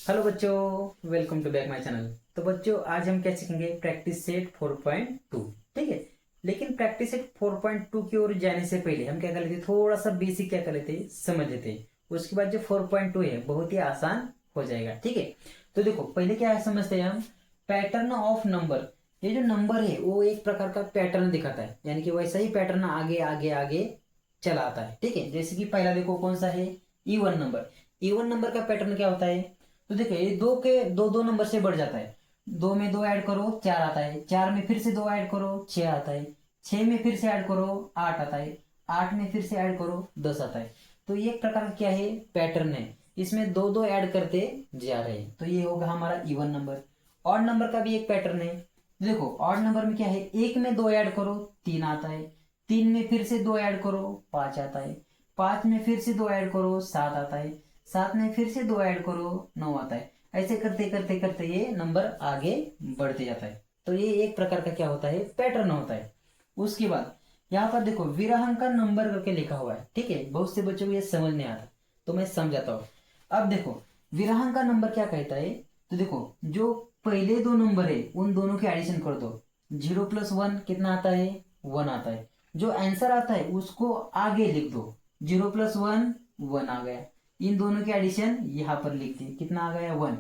Hello बच्चों, welcome to back my channel. तो बच्चों, आज हम क्या सीखेंगे? Practice set 4.2। ठीक है। लेकिन प्रैक्टिस सेट 4.2 की ओर जाने से पहले हम क्या कर लेते हैं, थोड़ा सा बेसिक क्या कर लेते हैं, समझ लेते हैं। उसके बाद जो 4.2 है बहुत ही आसान हो जाएगा। ठीक है। तो देखो, पहले क्या है समझते हैं हम, पैटर्न ऑफ नंबर। ये जो नंबर है वो एक प्रकार का पैटर्न दिखाता है, यानी कि वैसा ही पैटर्न आगे आगे आगे चला आता है। ठीक है। जैसे कि पहला देखो कौन सा है, इवन नंबर। इवन नंबर का पैटर्न क्या होता है? तो देखो, ये दो के दो दो नंबर से बढ़ जाता है। दो में दो ऐड करो, चार आता है। चार में फिर से दो ऐड करो, छह आता है। छह में फिर से ऐड करो, आठ आता है। आठ में फिर से ऐड करो, 10 आता है। तो ये एक प्रकार का क्या है, पैटर्न है। इसमें दो दो ऐड करते जा रहे हैं, तो ये होगा हमारा इवन नंबर। ऑड नंबर का भी एक पैटर्न है। देखो, ऑड नंबर में क्या है, एक में दो ऐड करो, तीन आता है। तीन में फिर से दो ऐड करो, पांच आता है। पांच में फिर से दो ऐड करो, सात आता है। सात में फिर से दो ऐड करो, नौ आता है। ऐसे करते करते करते ये नंबर आगे बढ़ते जाता है। तो ये एक प्रकार का क्या होता है, पैटर्न होता है। उसके बाद यहाँ पर देखो, विराहांक का नंबर करके लिखा हुआ है। ठीक है। बहुत से बच्चों को ये समझ नहीं आता, तो मैं समझाता हूँ। अब देखो, विराहांक का नंबर क्या कहता है। तो देखो, जो पहले दो नंबर है उन दोनों के एडिशन कर दो। 0 + 1 कितना आता है, 1 आता है। जो आंसर आता है उसको आगे लिख दो। 0 + 1 1 आ गया। इन दोनों के एडिशन यहां पर लिख दिए, कितना आ गया, 1।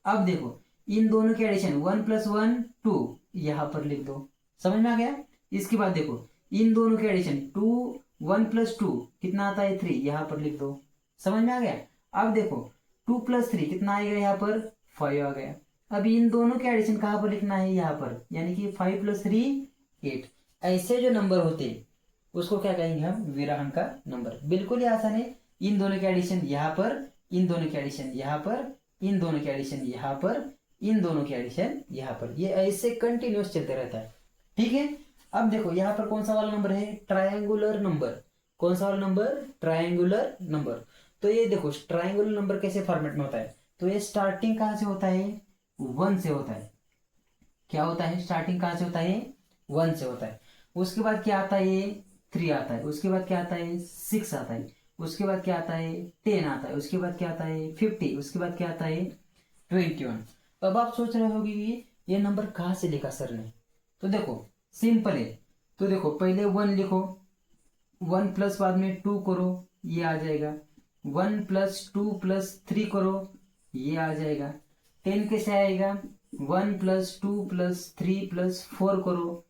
अब देखो, इन दोनों के एडिशन 1 + 1 2, यहां पर लिख दो। समझ में आ गया? इसके बाद देखो, इन दोनों के एडिशन 2 1 + 2 कितना आता है, 3, यहां पर लिख दो। समझ में आ गया? अब देखो, 2 + 3 कितना आएगा, यहाँ पर 5 आ गया। अब इन दोनों के एडिशन कहां पर लिखना है, यहाँ पर, यानी कि 5 + 3 8। ऐसे जो नंबर होते हैं उसको क्या कहेंगे हम, विराहांक का नंबर। बिल्कुल ही आसान है। इन दोनों के एडिशन यहाँ पर, इन दोनों के एडिशन यहाँ पर, इन दोनों के एडिशन यहाँ पर, इन दोनों के एडिशन यहाँ पर, ये ऐसे कंटिन्यूस चलते रहता है। ठीक है। अब देखो, यहाँ पर कौन सा वाला नंबर है, ट्रायंगुलर नंबर। कौन सा वाला नंबर, ट्रायंगुलर नंबर। तो ये देखो, ट्रायंगुलर नंबर कैसे फॉर्मेट में होता है। तो ये स्टार्टिंग कहाँ से होता है, 1 से होता है। क्या होता है, स्टार्टिंग कहाँ से होता है, 1 से होता है। उसके बाद क्या आता है, 3 आता है। उसके बाद क्या आता है, 6 आता है। उसके बाद क्या आता है, 10 आता है। उसके बाद क्या आता है, 50। उसके बाद क्या आता है, 21। अब आप सोच रहे होगी कि ये नंबर कहाँ से लिखा सर ने। तो देखो, सिंपल है। तो देखो, पहले 1 लिखो, 1 प्लस बाद में 2 करो, ये आ जाएगा। 1 + 2 + 3 करो, ये आ जाएगा। 10 कैसे आएगा, 1 + 2 + 3 + 4 करो,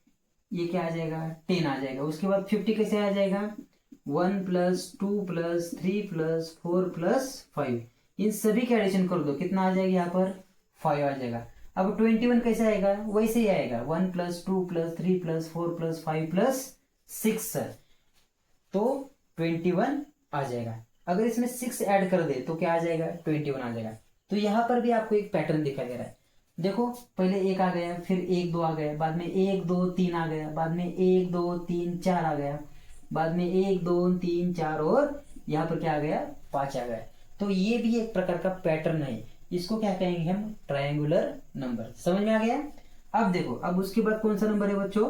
ये क्या आ जाएगा, 10 आ जाएगा। उसके बाद 50 कैसे आ जाएगा, 1 + 2 + 3 + 4 + 5। इन सभी के एडिशन कर दो, कितना आ जाएगा, यहाँ पर 5 आ जाएगा। अब 21 कैसे आएगा, वैसे ही आएगा, 1 + 2 + 3 + 4 + 5 + 6। तो 21 आ जाएगा। अगर इसमें 6 ऐड कर दे तो क्या आ जाएगा, 21 आ जाएगा। तो यहाँ पर भी आपको एक पैटर्न दिखाई दे रहा है। देखो, पहले 1 आ गया, फिर 1 2 आ गया, बाद में 1 2 3 आ गया, बाद में 1 2 3 4 आ गया, बाद में 1 2 3 4, और यहाँ पर क्या आ गया, 5 आ गया। तो ये भी एक प्रकार का पैटर्न है। इसको क्या कहेंगे हम, ट्रायंगुलर नंबर। समझ में आ गया? अब देखो, अब उसके बाद कौन सा नंबर है बच्चों,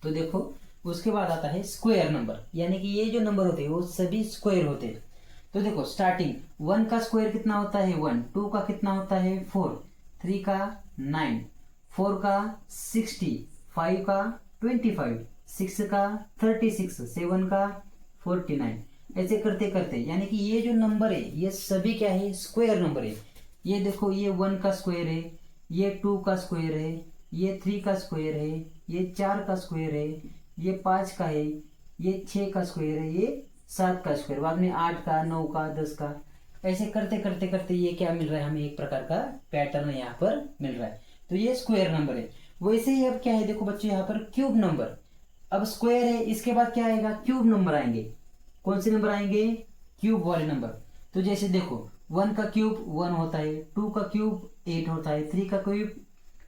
तो देखो, उसके बाद आता है स्क्वायर नंबर। यानी कि ये जो नंबर होते हैं वो सभी स्क्वायर होते हैं। तो देखो, स्टार्टिंग 1 का स्क्वायर कितना होता है, 1। 2 का कितना होता है, 4। 3 का 9। 4 का 60। 5 का 25। 6 का 36। 7 का 49। ऐसे करते करते, यानी कि ये जो नंबर है ये सभी क्या है, स्क्वायर नंबर है। ये देखो, ये 1 का स्क्वायर है, ये 2 का स्क्वायर है, ये 3 का स्क्वायर है, ये 4 का स्क्वायर है, ये 5 का है, ये 6 का स्क्वायर है, ये 7 का स्क्वायर, बाद में 8 का, 9 का, 10 का। ऐसे करते करते करते ये क्या मिल रहा है हमें, एक प्रकार का पैटर्न यहाँ पर मिल रहा है। तो ये स्क्वायर नंबर है। वैसे ही अब क्या है, देखो बच्चों, यहाँ पर क्यूब नंबर। अब स्क्वायर है, इसके बाद क्या आएगा, क्यूब नंबर आएंगे। कौन से नंबर आएंगे, क्यूब वाले नंबर। तो जैसे देखो, 1 का क्यूब 1 होता है, 2 का क्यूब 8 होता है, 3 का क्यूब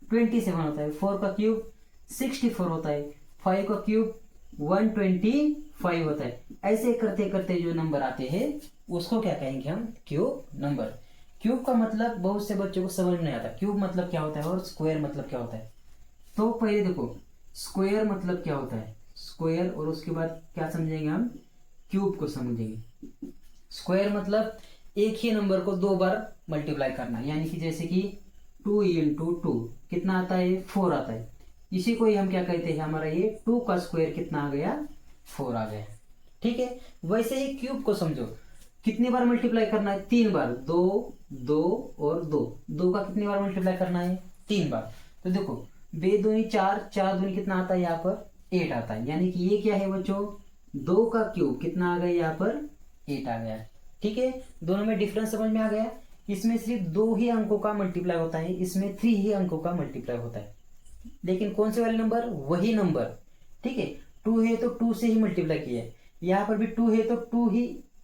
27 होता है, 4 का क्यूब 64 होता है, 5 का क्यूब 125 होता है। ऐसे करते करते जो नंबर आते हैं उसको क्या कहेंगे हम, क्यूब नंबर। क्यूब का मतलब बहुत से बच्चों को समझ में नहीं आता, क्यूब मतलब क्या होता है और स्क्वायर मतलब क्या होता है। तो पहले देखो, स्क्वायर मतलब क्या होता है, स्क्वायर, और उसके बाद क्या समझेंगे हम, क्यूब को समझेंगे। स्क्वायर मतलब एक ही नंबर को 2 बार मल्टीप्लाई करना है, यानी कि जैसे कि 2 इंटू 2 कितना आता है, 4 आता है। इसी को ही हम क्या कहते हैं, हमारा ये 2 का स्क्वायर कितना आ गया, 4 आ गया। ठीक है, वैसे ही क्यूब को समझो, कितनी बार मल्टीप्लाई करना है, 3 बार, 2 2 और 2, 2 का कितनी बार मल्टीप्लाई करना है, 3 बार। तो देखो बे दूनी 4, 4 दूनी कितना आता है यहाँ पर, 8 आता है। यानी कि ये क्या है बच्चों, 2 का क्यूब कितना आ गया यहाँ पर, 8 आ गया। ठीक है, दोनों में डिफरेंस समझ में आ गया। इसमें सिर्फ 2 ही अंकों का मल्टीप्लाई होता है, इसमें 3 ही अंकों का मल्टीप्लाई होता है। लेकिन कौन से वाले नंबर, वही नंबर। ठीक है, 2 है तो 2 से ही मल्टीप्लाई किया है, यहाँ पर भी 2 है तो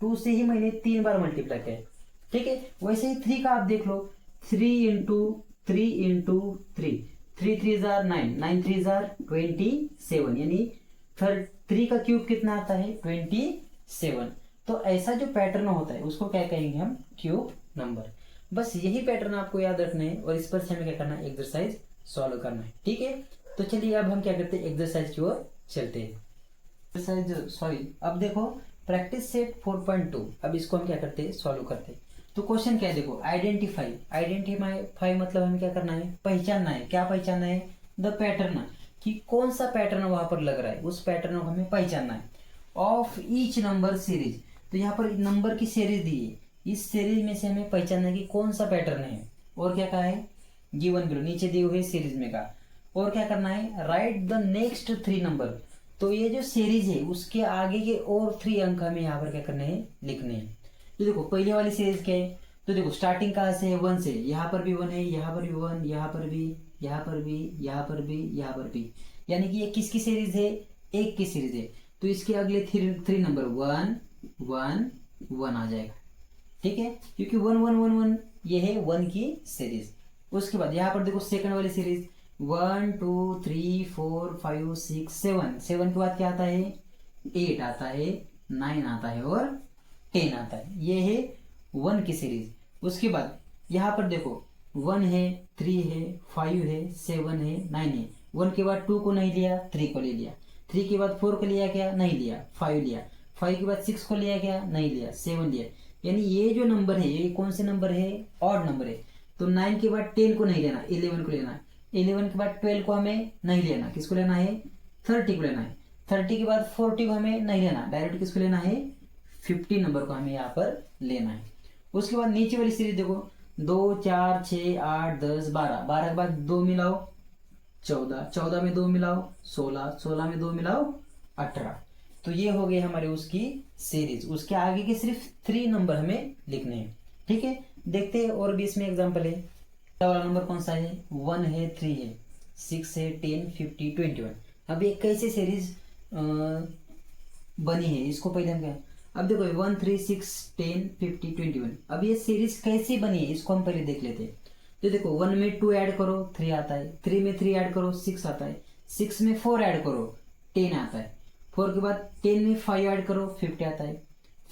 2 से ही मैंने 3 बार मल्टीप्लाई किया है। ठीक है, वैसे ही 3 का आप देख लो, 3 इंटू 3 इंटू 3, 3 3 जार 9, 9 3 जार 27, यानी 3 का क्यूब कितना आता है, 27। तो ऐसा जो पैटर्न होता है उसको क्या कहेंगे हम, क्यूब नंबर। बस यही पैटर्न आपको याद रखना है और इस पर से हमें क्या करना है, एक्सरसाइज सॉल्व करना है। ठीक है, तो चलिए अब हम क्या करते हैं, एक्सरसाइज की ओर चलते हैं। एक्सरसाइज सॉरी, अब देखो प्रैक्टिस सेट 4.2, अब इसको हम क्या करते हैं, सॉल्व करते हैं। तो क्वेश्चन क्या है, देखो आइडेंटिफाई, आइडेंटिफाई मतलब हमें क्या करना है, पहचानना है। क्या पहचानना है, द पैटर्न, कि कौन सा पैटर्न वहां पर लग रहा है, उस पैटर्न को हमें पहचानना है। ऑफ ईच नंबर सीरीज, तो यहाँ पर नंबर की सीरीज दी है, इस सीरीज में से हमें पहचानना है कि कौन सा पैटर्न है। और क्या कहा है, गिवन बिलो, नीचे दिए हुए सीरीज में का। और क्या करना है, राइट द नेक्स्ट 3 नंबर, तो ये जो सीरीज है उसके आगे के और 3 अंक हमें यहाँ पर क्या करने हैं, लिखने हैं। तो देखो पहले वाली सीरीज क्या है, तो देखो स्टार्टिंग कहाँ से है, 1 से, यहाँ पर भी 1 है, यहाँ पर भी 1, यहाँ पर भी, यहाँ पर भी, यहाँ पर भी, यहाँ पर भी, यानी कि ये किसकी सीरीज है, 1 की सीरीज है। तो इसके अगले 3 नंबर 1 1 1 आ जाएगा। ठीक है, क्योंकि 1 1 1 1 ये है 1 की सीरीज। उसके बाद यहाँ पर देखो सेकंड वाली सीरीज 1 2 3 4 5 6 7, 7 के बाद क्या आता है, 8 आता है, 9 आता है और 10 आता है। ये है 1 की सीरीज। उसके बाद यहाँ पर देखो 1 है, 3 है, 5 है, 7 है, 9 है। 1 के बाद 2 को नहीं लिया, 3 को ले लिया। 3 के बाद 4 को लिया क्या, नहीं लिया, 5 लिया। 5 के बाद 6 को लिया क्या, नहीं लिया, 7 लिया। यानी ये जो नंबर है ये कौन से नंबर है, ऑड नंबर है। तो 9 के बाद 10 को नहीं लेना, 11 को लेना है। 11 के बाद 12 को हमें नहीं लेना, किसको लेना है, 30 को लेना है। 30 के बाद 40 को हमें नहीं लेना, डायरेक्ट किसको लेना है, 50 नंबर को हमें यहाँ पर लेना है। उसके बाद नीचे वाली सीरीज देखो 2 4 6 8 10 12, 12 के बाद 2 मिलाओ 14, 14 में 2 मिलाओ 16, 16 में 2 मिलाओ 18। तो ये हो गई हमारे उसकी सीरीज। उसके आगे के सिर्फ 3 नंबर हमें लिखने हैं। ठीक है, देखते हैं और भी इसमें एग्जांपल है। पहला वाला नंबर कौन सा है, 1 है, 3 है, 6 है, 10 50 21। अब ये कैसे सीरीज बनी है, इसको पहले हम क्या, अब देखो 1 3 6 10 50 21। अब ये सीरीज कैसे बनी है इसको हम पहले देख लेते हैं। तो देखो 1 में 2 ऐड करो 3 आता है, 3 में 3 ऐड करो 6 आता है, 6 में 4 ऐड करो 10 आता है, 4 के बाद 10 में 5 ऐड करो 50 आता है,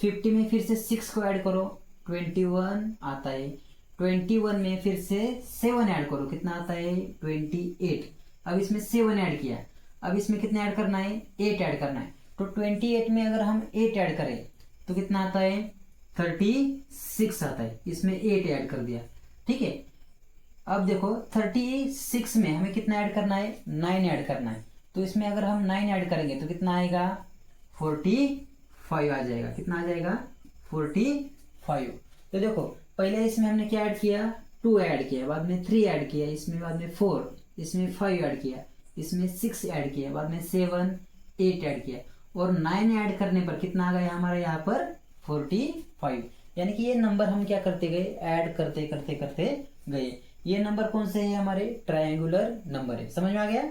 50 में फिर से 6 को ऐड करो 21 आता है, 21 में फिर से 7 ऐड करो, कितना आता है 28। अब इसमें 7 ऐड किया, अब इसमें कितना ऐड करना है, 8 ऐड करना है। तो 28 में अगर हम 8 ऐड करें तो कितना आता है 36 आता है, इसमें 8 ऐड कर दिया। ठीक है, अब देखो 36 में हमें कितना ऐड करना है, 9 ऐड करना है। तो इसमें अगर हम 9 ऐड करेंगे तो कितना आएगा 45 आ जाएगा, कितना आ जाएगा 45। तो देखो पहले इसमें हमने क्या ऐड किया, 2 ऐड किया, बाद में 3 ऐड किया, इसमें बाद में 4, इसमें 5 ऐड किया, इसमें 6 ऐड किया, बाद में 7 8 ऐड किया और 9 ऐड करने पर कितना आ गया हमारे यहाँ पर 45। यानी कि ये नंबर हम क्या करते गए, ऐड करते करते करते गए। ये नंबर कौन से है, हमारे ट्रायंगुलर नंबर है। समझ में आ गया।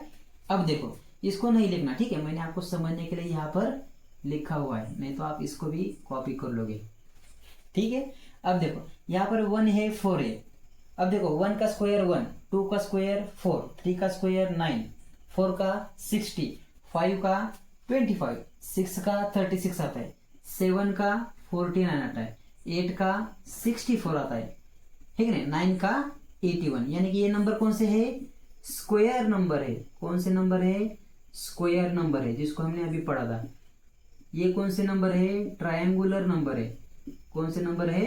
अब देखो इसको नहीं लिखना, ठीक है, मैंने आपको समझने के लिए यहाँ पर लिखा हुआ है, नहीं तो आप इसको भी कॉपी कर लोगे। ठीक है, अब देखो यहाँ पर 1 है 4 है। अब देखो 1 का स्क्वायर 1, 2 का स्क्वायर 4, 3 का स्क्वायर 9, 4 का 60, 5 का 25, 6 का 36 आता है, 7 का 49 आता है, 8 का 64 आता है, ठीक है ना, 9 का 81। यानी कि ये नंबर कौन से है, स्क्वायर नंबर है। कौन से नंबर है, स्क्वायर नंबर है, जिसको हमने अभी पढ़ा था। ये कौन से नंबर है, ट्रायंगुलर नंबर है। कौन से नंबर है,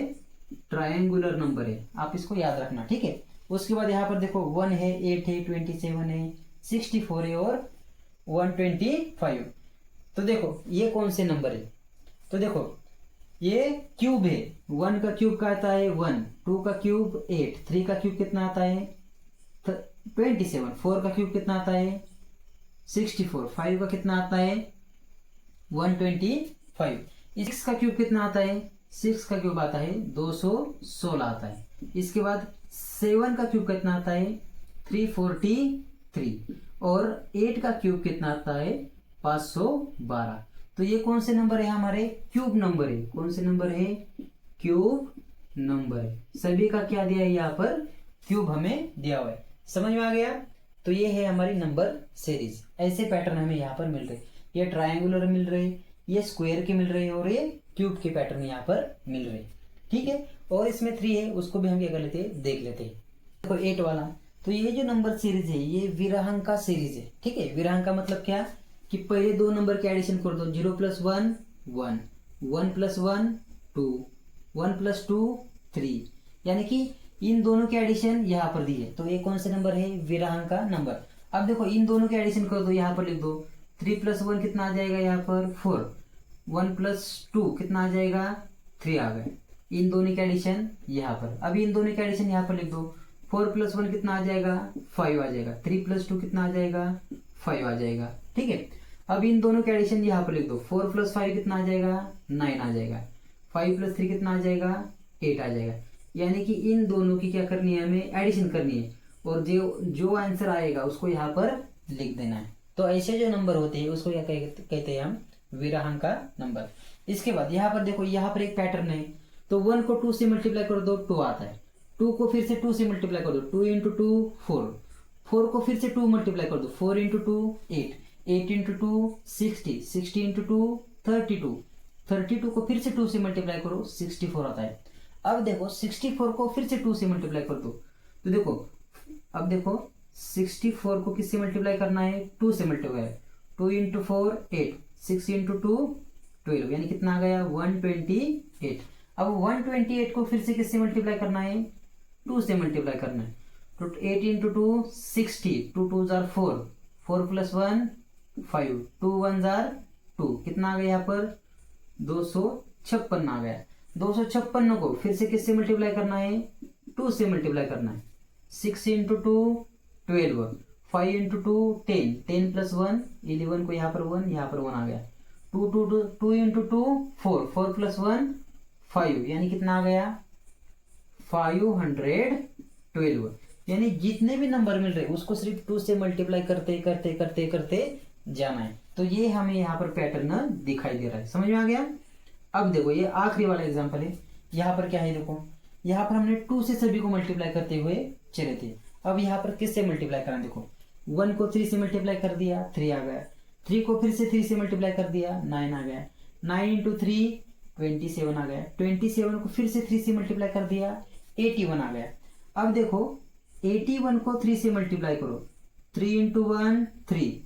ट्रायंगुलर नंबर है, आप इसको याद रखना, ठीक है। उसके बाद यहाँ पर देखो 1 है, 8 है, 27 है, 64 है और 125। तो देखो ये कौन से नंबर है, तो देखो ये क्यूब है। 1 का क्यूब का आता है 1, 2 का क्यूब 8, 3 का क्यूब कितना आता है 27, 4 का क्यूब कितना आता है 64, 5 का कितना आता है 125, 6 का क्यूब कितना आता है, 6 का क्यूब आता है 216 आता है। इसके बाद 7 का क्यूब कितना आता है 343 और 8 का क्यूब कितना आता है 512। तो ये कौन से नंबर है, हमारे क्यूब नंबर है। कौन से नंबर है, क्यूब नंबर है। सभी का क्या दिया है यहाँ पर, क्यूब हमें दिया हुआ है। समझ में आ गया। तो ये है हमारी नंबर सीरीज। ऐसे पैटर्न हमें यहाँ पर मिल रहे, ये ट्रायंगुलर मिल रहे, ये स्क्वायर के मिल रहे और ये क्यूब के पैटर्न यहाँ पर मिल रहे, ठीक है। और इसमें 3 है, उसको भी हम क्या कर लेते हैं, देख लेते हैं। देखो 8 वाला, तो ये जो नंबर सीरीज है ये विराहांका सीरीज है, ठीक है। विराहांका मतलब क्या कि पहले 2 नंबर के एडिशन कर दो, 0 + 1 1, 1 + 1 2, 1 + 2 3, यानी कि इन दोनों के एडिशन यहाँ पर दी है। तो ये कौन से नंबर है, विराहांका नंबर। अब देखो इन दोनों के एडिशन कर दो, यहाँ पर लिख दो 3 + 1 कितना आ जाएगा यहाँ पर 4, 1 + 2 कितना आ जाएगा 3 आ गए। इन दोनों के एडिशन यहाँ पर, अभी इन दोनों के एडिशन यहाँ पर लिख दो, 4 + 1 कितना आ जाएगा 5 आ जाएगा, 3 + 2 कितना आ जाएगा 5 आ जाएगा, ठीक है। अब इन दोनों के एडिशन यहाँ पर लिख दो, 4 + 5 कितना आ जाएगा 9 आ जाएगा, 5 + 3 कितना आ जाएगा 8 आ जाएगा। यानी कि इन दोनों की क्या करनी है, हमें एडिशन करनी है और जो आंसर आएगा उसको यहाँ पर लिख देना है। तो ऐसे जो नंबर होते हैं उसको क्या कहते हैं हम, विराहांका नंबर। इसके बाद यहाँ पर देखो, यहाँ पर एक पैटर्न है। तो 1 को 2 से मल्टीप्लाई कर दो 2 आता है, 2 को फिर से 2 से मल्टीप्लाई कर दो, 2 × 2 4, 4 को फिर से 2 मल्टीप्लाई कर दो, 4 × 2 8, 8 × 2 60, 60 × 2 32, 32 को फिर से 2 से मल्टीप्लाई करो 64 आता है। अब देखो 64 को फिर से 2 से मल्टीप्लाई कर दो, तो देखो अब देखो 64 को किससे मल्टीप्लाई करना है, 2 से मल्टीप्लाई, 2 × 4 8, 6 × 2 12, यानी कितना आ गया 128। अब 128 को फिर से किससे मल्टीप्लाई करना है, 2 से मल्टीप्लाई करना है। तो 8 × 2 60, 2 2 जार 4, 4 + 1 5, 2 1 जार 2, कितना आ गया यहाँ पर 256 आ गया। 256 को फिर से किससे मल्टीप्लाई करना है, 2 से मल्टीप्लाई करना है। 6 × 2 12, 5 × 2 10, 10 + 1 11 को यहाँ पर 1, यहाँ पर 1 आ गया। 2 2 × 2 4, 4 + 1 5, यानी कितना आ गया 512। यानी जितने भी नंबर मिल रहे उसको सिर्फ 2 से मल्टीप्लाई करते करते करते करते जाना है। तो ये हमें यहाँ पर पैटर्न दिखाई दे रहा है। समझ में आ गया। अब देखो ये आखिरी वाला एग्जांपल है। यहाँ पर क्या है, देखो यहाँ पर हमने 2 से सभी को मल्टीप्लाई करते हुए चले थे। अब यहाँ पर किससे मल्टीप्लाई करना, देखो 1 को 3 से मल्टीप्लाई कर दिया 3 आ गया, 3 को फिर से 3 से मल्टीप्लाई कर दिया 9 आ गया, 9 × 3 27 आ गया, 27 को फिर से 3 से मल्टीप्लाई कर दिया 81 आ गया। अब देखो 81 को 3 से मल्टीप्लाई करो, 3 × 1 3,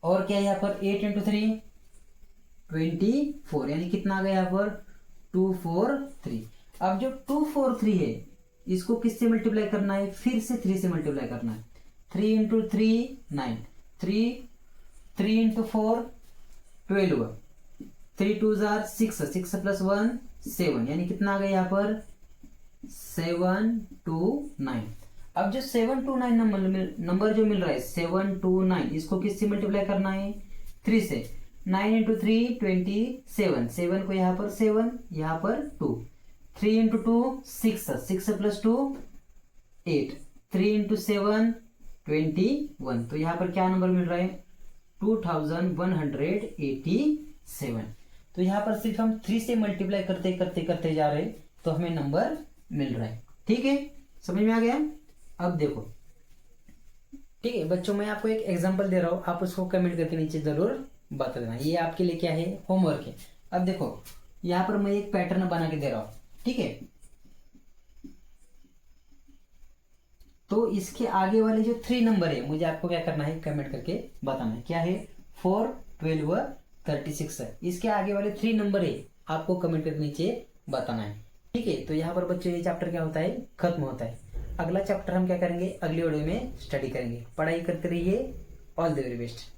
और क्या है यहाँ पर 8 × 3 24, यानी कितना आ गया यहाँ पर 243। अब जो 243 है इसको किससे मल्टीप्लाई करना है, फिर से 3 से मल्टीप्लाई करना है। 3 × 3 9, 3 × 4 12, 3 2 जार 6, 6 + 1 7, यानी कितना आ गया यहाँ पर 729। अब जो 729 नंबर जो मिल रहा है 729, इसको किससे मल्टीप्लाई करना है, 3 से। 9 × 3 27, 7 को यहाँ पर 7, यहाँ पर 2, 3 × 2 6, 6 + 2 8, 3 × 7 21। तो यहाँ पर क्या नंबर मिल रहा है 2187। तो यहाँ पर सिर्फ हम 3 से मल्टीप्लाई करते करते करते जा रहे हैं तो हमें नंबर मिल रहा है। ठीक है, समझ में आ गया। अब देखो, ठीक है बच्चों, मैं आपको एक एग्जांपल दे रहा हूँ, आप उसको कमेंट करके नीचे जरूर बता देना। ये आपके लिए क्या है, होमवर्क है। अब देखो यहाँ पर मैं एक पैटर्न बना के दे रहा हूँ, ठीक है। तो इसके आगे वाले जो 3 नंबर है मुझे आपको क्या करना है, कमेंट करके बताना है। क्या है, 4 12 36 है। इसके आगे वाले 3 नंबर है आपको कमेंट करके नीचे बताना है। ठीक है, तो यहाँ पर बच्चों ये चैप्टर क्या होता है, खत्म होता है। अगला चैप्टर हम क्या करेंगे, अगली वीडियो में स्टडी करेंगे। पढ़ाई करते रहिए। All the very best.